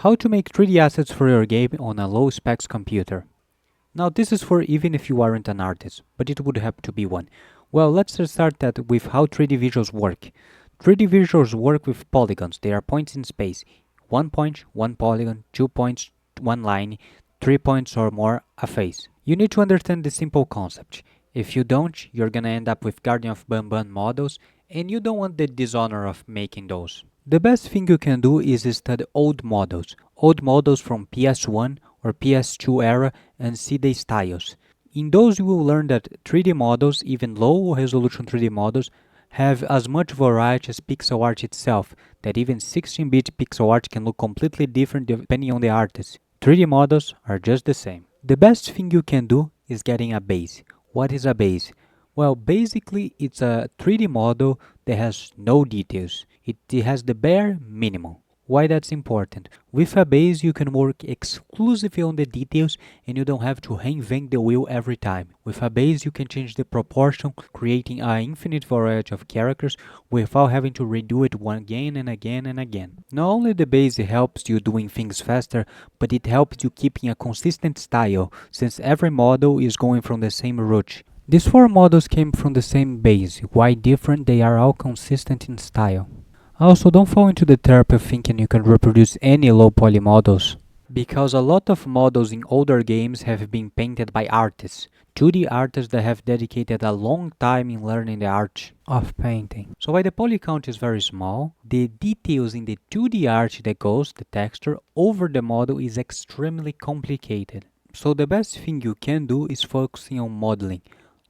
How to make 3D assets for your game on a low specs computer. Now this is for even if you aren't an artist, but it would have to be one. Well, let's start that with how 3D visuals work. 3D visuals work with polygons. They are points in space. 1 point, 1 polygon, 2 points, 1 line, 3 points or more, a face. You need to understand the simple concept. If you don't, you're gonna end up with Guardian of Banban models, and you don't want the dishonor of making those. The best thing you can do is study old models from PS1 or PS2 era, and see the styles. In those you will learn that 3D models, even low resolution 3D models, have as much variety as pixel art itself, that even 16-bit pixel art can look completely different depending on the artist. 3D models are just the same. The best thing you can do is getting a base. What is a base? Well, basically it's a 3D model that has no details. It has the bare minimum. Why that's important? With a base you can work exclusively on the details and you don't have to reinvent the wheel every time. With a base you can change the proportion, creating an infinite variety of characters without having to redo it again and again and again. Not only the base helps you doing things faster, but it helps you keeping a consistent style, since every model is going from the same route. These 4 models came from the same base. Why different? They are all consistent in style. Also, don't fall into the trap of thinking you can reproduce any low poly models, because a lot of models in older games have been painted by artists, 2D artists that have dedicated a long time in learning the art of painting. So while the poly count is very small, the details in the 2D art that goes, the texture, over the model is extremely complicated. So the best thing you can do is focusing on modeling,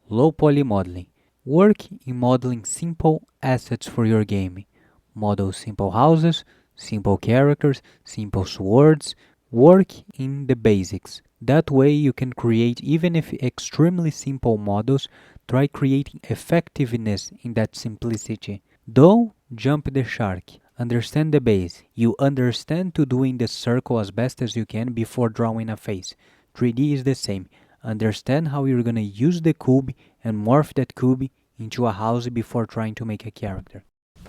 low poly modeling. Work in modeling simple assets for your game. Model simple houses, simple characters, simple swords. Work in the basics. That way you can create even if extremely simple models. Try creating effectiveness in that simplicity. Don't jump the shark. Understand the base. You understand to doing the circle as best as you can before drawing a face. 3D is the same. Understand how you're gonna use the cube and morph that cube into a house before trying to make a character.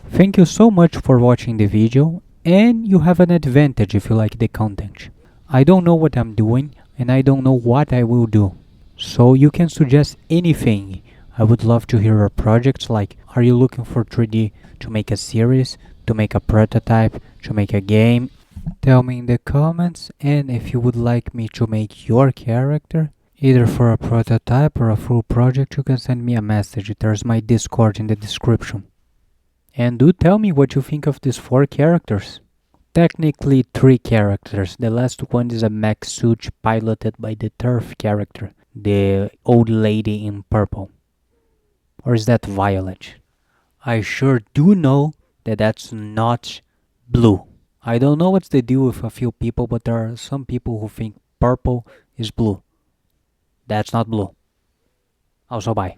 Thank you so much for watching the video, and you have an advantage if you like the content. I don't know what I'm doing and I don't know what I will do, so you can suggest anything. I would love to hear your projects, like are you looking for 3D to make a series, to make a prototype, to make a game? Tell me in the comments, and if you would like me to make your character, either for a prototype or a full project, you can send me a message. There's my Discord in the description. And do tell me what you think of these 4 characters. Technically 3 characters. The last one is a mech suit piloted by the Turf character, the old lady in purple. Or is that violet? I sure do know that that's not blue. I don't know what's the deal with a few people, but there are some people who think purple is blue. That's not blue. Also, bye.